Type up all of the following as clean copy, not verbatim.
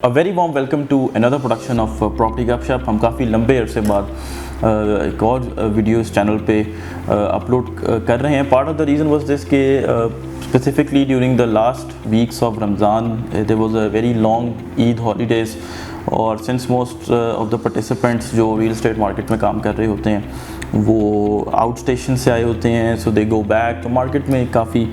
A very warm welcome to another production of Property Gupshup. हम काफ़ी लंबे अरसे बाद एक और वीडियो इस चैनल पे अपलोड कर रहे हैं। Part of the reason was this के specifically during the last weeks of Ramzan there was a very long Eid holidays, और since most of the participants जो रियल एस्टेट मार्केट में काम कर रहे होते हैं वो आउट स्टेशन से आए होते हैं, सो दे गो बैक, तो मार्केट में काफ़ी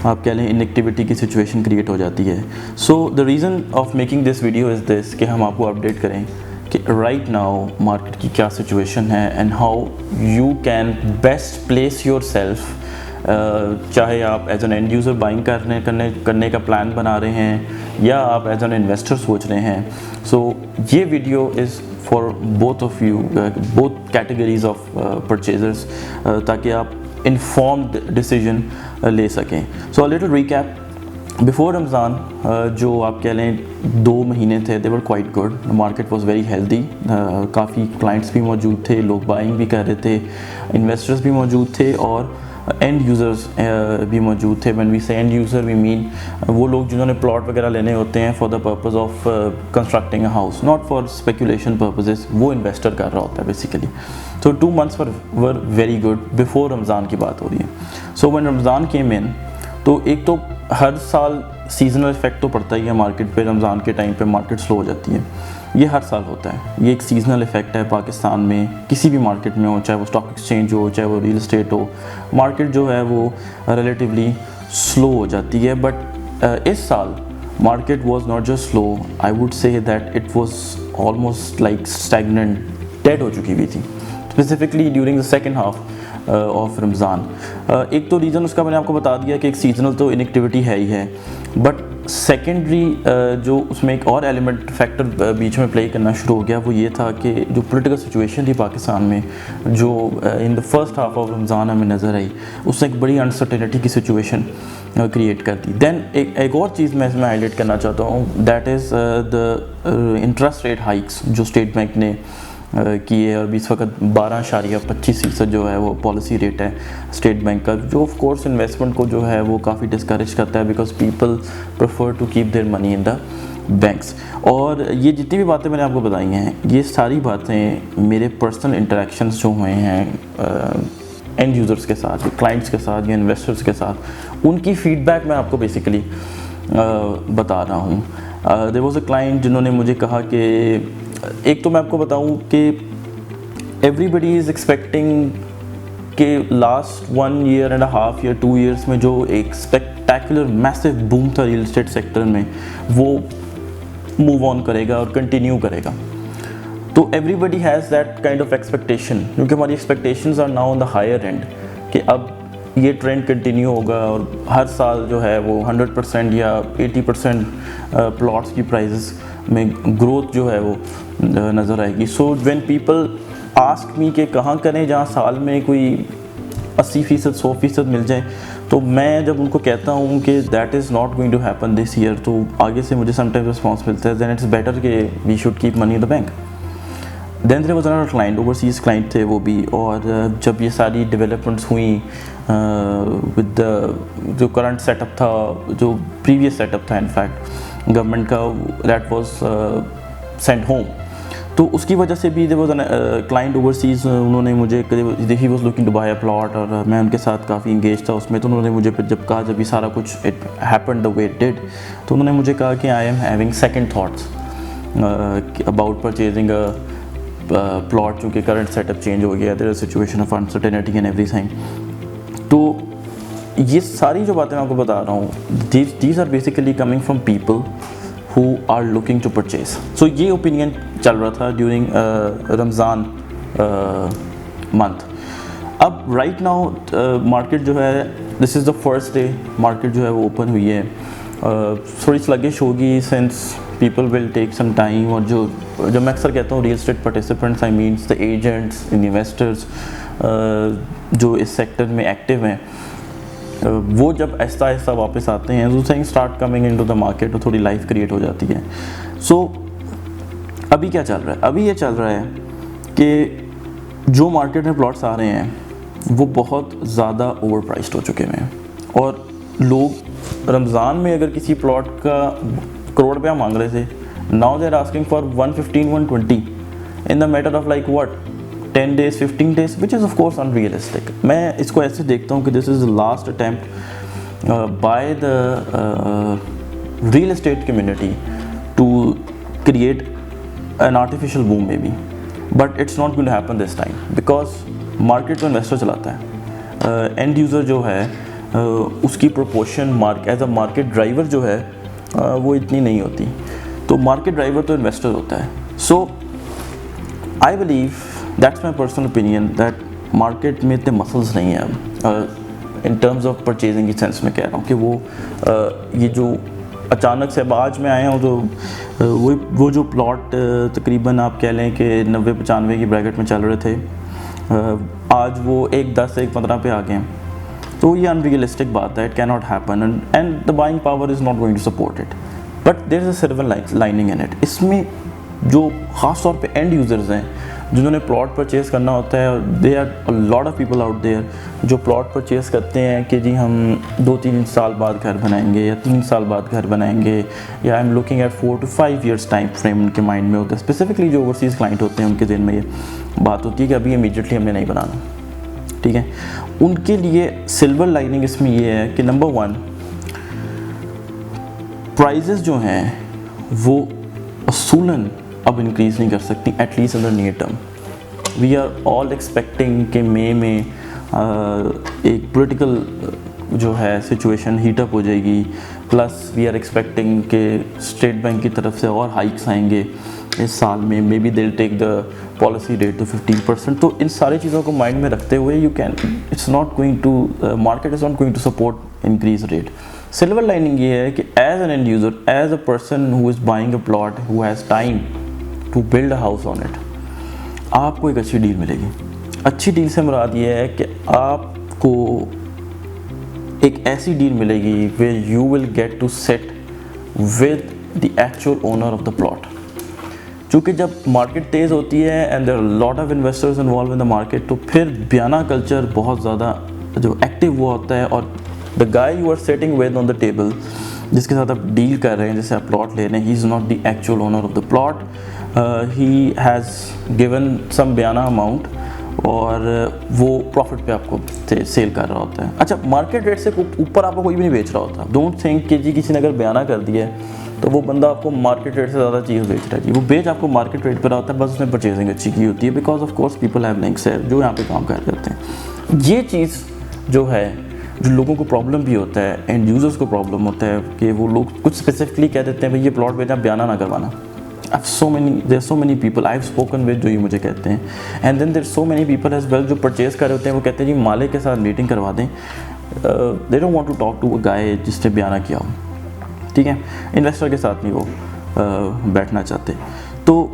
आप कह लें इनएक्टिविटी की सिचुएशन क्रिएट हो जाती है। So the reason of making this video is this कि हम आपको अपडेट करें कि राइट नाउ मार्केट की क्या सिचुएशन है and how you can best place yourself. चाहे आप as an end user buying करने का प्लान बना रहे हैं या आप एज एन इन्वेस्टर सोच रहे हैं। सो ये video is for both of you, both categories of purchasers, ताकि आप इन्फॉर्म्ड डिसीजन ले सकें। So a little recap, before Ramzan जो आप कह लें 2 महीने थे, they were quite good, market was very healthy, काफ़ी क्लाइंट्स भी मौजूद थे, लोग बाइंग भी कर रहे थे, इन्वेस्टर्स भी मौजूद थे और एंड यूज़र्स भी मौजूद थे। व्हेन वी से एंड यूज़र वी मीन वो लोग जिन्होंने प्लॉट वगैरह लेने होते हैं for the purpose of constructing a house, not for speculation purposes, वो इन्वेस्टर कर रहा होता है बेसिकली। तो 2 months were very good, before Ramzan की बात हो रही है। सो व्हेन रमज़ान केम इन, तो एक तो हर साल सीजनल इफेक्ट तो पड़ता ही है मार्केट पे, रमज़ान के टाइम पे मार्केट स्लो हो जाती है, ये हर साल होता है, ये एक सीजनल इफेक्ट है पाकिस्तान में, किसी भी मार्केट में हो, चाहे वो स्टॉक एक्सचेंज हो, चाहे वो रियल एस्टेट हो, मार्केट जो है वो रिलेटिवली स्लो हो जाती है। बट इस साल market was not just slow, I would say that it was almost like stagnant, dead हो चुकी हुई थी, specifically during the second half of Ramzan. एक तो रीज़न उसका मैंने आपको बता दिया कि एक सीजनल तो इनएक्टिविटी है ही है, बट सेकेंडरी जो उसमें एक और एलिमेंट फैक्टर बीच में प्ले करना शुरू हो गया, वो ये था कि जो पॉलिटिकल सिचुएशन थी पाकिस्तान में, जो in the first half of Ramzan हमें नज़र आई, उसने एक बड़ी अनसर्टेनिटी की सिचुएशन क्रिएट कर दी। दैन एक और चीज़ मैं इसमें हाईलाइट करना चाहता हूँ, that is the interest rate hikes जो स्टेट बैंक ने की है। और इस वक्त 12.25% जो है वो पॉलिसी रेट है स्टेट बैंक का, जो ऑफ कोर्स इन्वेस्टमेंट को जो है वो काफ़ी डिस्करेज करता है, because people prefer to keep their money in the banks. और ये जितनी भी बातें मैंने आपको बताई हैं, ये सारी बातें मेरे पर्सनल इंटरेक्शंस जो हुए हैं एंड यूज़र्स के साथ, क्लाइंट्स के साथ या इन्वेस्टर्स के साथ, उनकी फीडबैक मैं आपको बेसिकली बता रहा हूँ। देयर वाज अ क्लाइंट जिन्होंने मुझे कहा कि एक तो मैं आपको बताऊं कि एवरीबडी इज़ एक्सपेक्टिंग कि लास्ट 1.5 year या 2 years में जो एक स्पेक्टेकुलर मैसिव बूम था रियल एस्टेट सेक्टर में, वो मूव ऑन करेगा और कंटिन्यू करेगा। तो everybody has that kind of expectation, क्योंकि हमारी expectations are now on the higher end कि अब ये ट्रेंड कंटिन्यू होगा और हर साल जो है वो 100% या 80% प्लॉट्स की प्राइसेस में ग्रोथ जो है वो नज़र आएगी। So when people ask me कि कहाँ करें जहाँ साल में कोई 80% 100% मिल जाए, तो मैं जब उनको कहता हूँ कि that is not going to happen this year, तो आगे से मुझे समटाइम्स रिस्पॉन्स मिलता है दैन इट्स बेटर कि we should keep money in the bank. Then there was another client, overseas client थे वो भी, और जब ये सारी डेवलपमेंट्स हुई विद द जो करंट सेटअप था, जो प्रीवियस सेटअप था इनफैक्ट गवर्नमेंट का, दैट वाज सेंट होम, तो उसकी वजह से भी there was a client overseas, उन्होंने मुझे, he was looking to buy a plot और मैं उनके साथ काफ़ी इंगेज था उसमें। तो उन्होंने मुझे फिर जब कहा, जब ये सारा कुछ it happened the way it did, तो उन्होंने मुझे कहा कि I am having second thoughts about purchasing a plot, चूँकि करंट सेटअप चेंज हो गया, there is situation of uncertainty and everything. तो ये सारी जो बातें मैं आपको बता रहा हूँ, these are basically coming from people who are looking to purchase. So ये ओपिनियन चल रहा था ड्यूरिंग रमज़ान मंथ। अब राइट नाउ मार्केट जो है, this is the first day market जो है वो ओपन हुई है, थोड़ी स्लगिश होगी since people will take some time, और जो मैं अक्सर कहता हूँ real estate participants, I means the agents, investors जो इस सेक्टर में एक्टिव हैं, वो जब आहिस्ता आहिस्ता वापस आते हैं, तो things start coming into the market और थोड़ी लाइफ क्रिएट हो जाती है। सो अभी क्या चल रहा है? अभी ये चल रहा है कि जो मार्केट में प्लॉट्स आ रहे हैं वो बहुत ज़्यादा ओवर प्राइस्ड हो चुके हैं, और लोग रमज़ान में अगर किसी प्लॉट का ₹1 करोड़ मांग रहे थे, now they are asking for 115, 120 in the matter of like what 10 days, 15 days, which is of course unrealistic. मैं इसको ऐसे देखता हूँ कि this is the last attempt by the real estate community to create an artificial boom maybe, but it's not going to happen this time because market तो investor चलाता है, end user जो है उसकी proportion as a market driver जो है वो इतनी नहीं होती, तो market driver तो investor होता है. So I believe that's my personal opinion that market में इतने muscles नहीं हैं अब in terms of purchasing की sense में कह रहा हूँ कि वो ये जो अचानक से अब आज मैं आया हूँ तो वो जो प्लॉट तकरीबन आप कह लें कि 90-95 की ब्रैकेट में चल रहे थे, आज वो 1-10 1-15 पे आ गए हैं, तो ये अनरियलिस्टिक बात है. It can not happen and the buying power is not going to support it, but there is a silver lining in it. इसमें जो ख़ास तौर पे एंड यूज़र्स हैं जिन्होंने प्लॉट परचेज़ करना होता है, they are a lot of people out there जो प्लॉट परचेज़ करते हैं कि जी हम 2-3 साल बाद घर बनाएंगे या 3 साल बाद घर बनाएंगे, या I am looking at 4 to 5 years time frame उनके माइंड में होता है. स्पेसिफिकली जो ओवरसीज़ क्लाइंट होते हैं उनके दिन में ये बात होती है कि अभी इमीडिएटली हमने नहीं बनाना. ठीक है, उनके लिए सिल्वर लाइनिंग इसमें ये है कि नंबर 1 प्राइजेस जो हैं वो असूलन अब इंक्रीज़ नहीं कर सकती at least in the near term. We are all expecting कि मई में एक पॉलिटिकल जो है सिचुएशन हीटअप हो जाएगी, प्लस वी आर एक्सपेक्टिंग कि स्टेट बैंक की तरफ से और हाइक्स आएंगे इस साल में, maybe they take the policy rate to 15%. तो इन सारी चीज़ों को माइंड में रखते हुए you can it's not going to market is not going to support increase rate. Silver lining ये है कि as an end user, as a person who is buying a plot who has time to build a house on it, आपको एक अच्छी deal मिलेगी. अच्छी deal से मुराद ये है कि आपको एक ऐसी डील मिलेगी where you will get to sit with the actual owner of the plot. चूँकि जब मार्केट तेज़ होती है and there are lot of investors involve in the market, तो फिर बयाना कल्चर बहुत ज़्यादा जो एक्टिव हुआ होता है, और the guy you are sitting with on the table, जिसके साथ आप डील कर रहे हैं, जैसे आप प्लॉट ले रहे हैं, he is not the actual owner of the plot. He has given some बयाना अमाउंट और वो प्रॉफिट पे आपको सेल कर रहा होता है. अच्छा, मार्केट रेट से ऊपर आपको कोई भी नहीं बेच रहा होता. डोंट थिंक कि जी किसी ने अगर बयाना कर दिया है तो वो बंदा आपको मार्केट रेट से ज़्यादा चीज़ बेच रहा है. जी वो बेच आपको मार्केट रेट पर आता है, बस उसने परचेजिंग अच्छी की होती है, because of course people have links है जो यहाँ पे काम कर रहे होते हैं. ये चीज़ जो है, जो लोगों को प्रॉब्लम भी होता है, एंड यूज़र्स को प्रॉब्लम होता है कि वो लोग कुछ स्पेसिफिकली कह देते हैं भाई ये प्लॉट बेचना, बयाना ना करवाना. अब there so many people I have spoken with जो ये मुझे कहते हैं, and then there so many people as well जो परचेज़ कर रहे होते हैं, वो कहते हैं जी मालिक के साथ मीटिंग करवा दें. They don't want to talk to a guy जिसने बयाना किया हो. ठीक है, इन्वेस्टर के साथ नहीं वो बैठना चाहते. तो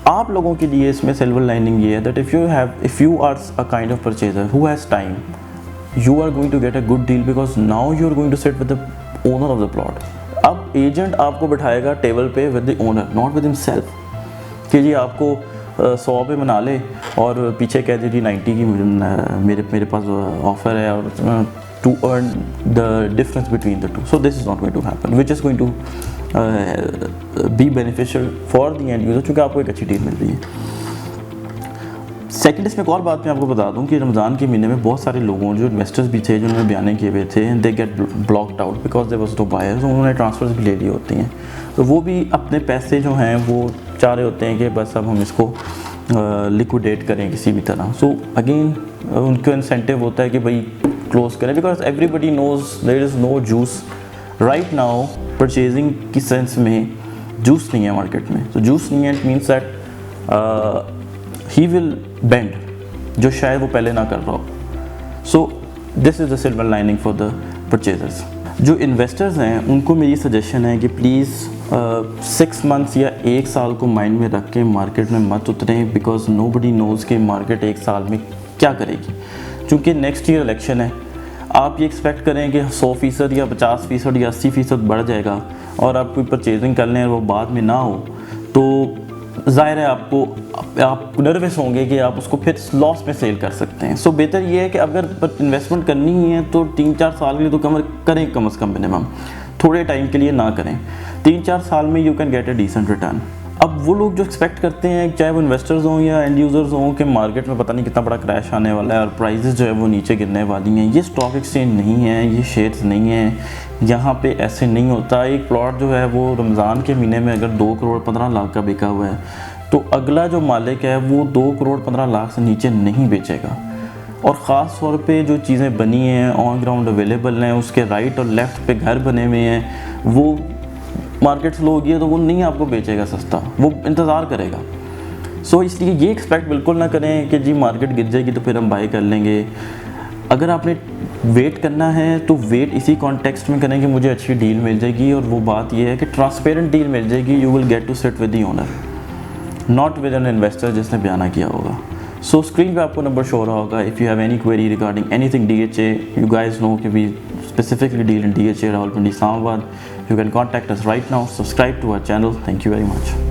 आप लोगों के लिए इसमें सिल्वर लाइनिंग ये है that if you are a kind of purchaser who has time, you are going to get a good deal because now you are going to sit with the owner of the plot. अब agent आपको बिठाएगा table पे with the owner, not with himself, कि जी आपको 100 पे मना ले और पीछे कह दे जी 90 की मेरे पास ऑफर है, और to earn the difference between the two. So this is not going to happen, which is going to be beneficial for the end user, क्योंकि आपको एक अच्छी डील मिल रही है. सेकंड, इसमें एक और बात मैं आपको बता दूं कि रमज़ान के महीने में बहुत सारे लोगों, जो इन्वेस्टर्स भी थे जिन्होंने बयाने किए हुए थे, they get blocked out because they was no buyers. उन्होंने ट्रांसफर्स भी ले ली होती हैं, तो वो भी अपने पैसे जो हैं वो चाह रहे होते हैं कि बस अब हम इसको लिक्विडेट करें किसी भी तरह. सो अगेन उनका इंसेंटिव होता है कि भाई क्लोज करें, because everybody knows there is no juice right now. Purchasing की सेंस में जूस नहीं है मार्केट में. तो जूस नहीं है, it means that he will bend, जो शायद वो पहले ना कर रहा हो. So this is the silver lining for the purchasers. जो इन्वेस्टर्स हैं उनको मेरी सजेशन है कि प्लीज़ 6 months या 1 साल को माइंड में रख के मार्केट में मत उतरें, बिकॉज nobody knows कि मार्केट 1 साल में क्या करेगी. चूँकि नेक्स्ट ईयर इलेक्शन है, आप ये एक्सपेक्ट करें कि 100% या 50% या 80% बढ़ जाएगा और आप कोई परचेजिंग कर लें और वो बाद में ना हो, तो ज़ाहिर है आप नर्वस होंगे कि आप उसको फिर लॉस में सेल कर सकते हैं. सो बेहतर ये है कि अगर इन्वेस्टमेंट करनी ही है तो 3-4 साल के लिए तो करें कम से कम मिनिमम, थोड़े टाइम के लिए ना करें। 3-4 साल में you can get a decent return. अब वो लोग जो एक्सपेक्ट करते हैं, चाहे वो इन्वेस्टर्स हों या एंड यूज़र्स हों, कि मार्केट में पता नहीं कितना बड़ा क्रैश आने वाला है और प्राइसेस जो है वो नीचे गिरने वाली हैं, ये स्टॉक एक्सचेंज नहीं है, ये शेयर्स नहीं हैं, यहाँ पे ऐसे नहीं होता। एक प्लॉट जो है वो रमज़ान के महीने में अगर 2 करोड़ 15 लाख का बिका हुआ है, तो अगला जो मालिक है वो 2 करोड़ 15 लाख से नीचे नहीं बेचेगा। और ख़ास तौर पे जो चीज़ें बनी हैं, ऑन ग्राउंड अवेलेबल हैं, उसके राइट और लेफ़्ट पे घर बने हुए हैं, वो मार्केट स्लो होगी है तो वो नहीं आपको बेचेगा सस्ता, वो इंतज़ार करेगा। सो इसलिए ये एक्सपेक्ट बिल्कुल ना करें कि जी मार्केट गिर जाएगी तो फिर हम बाय कर लेंगे। अगर आपने वेट करना है तो वेट इसी कॉन्टेक्स्ट में करें कि मुझे अच्छी डील मिल जाएगी, और वो बात ये है कि ट्रांसपेरेंट डील मिल जाएगी। You will get to sit with the owner, not with an investor जिसने बयाना किया होगा। सो स्क्रीन पे आपको नंबर शो हो रहा होगा। If you have any query regarding anything DHA, you guys know कि we specifically deal in DHA Rawalpindi Islamabad, you can contact us right now. Subscribe to our channel. Thank you very much.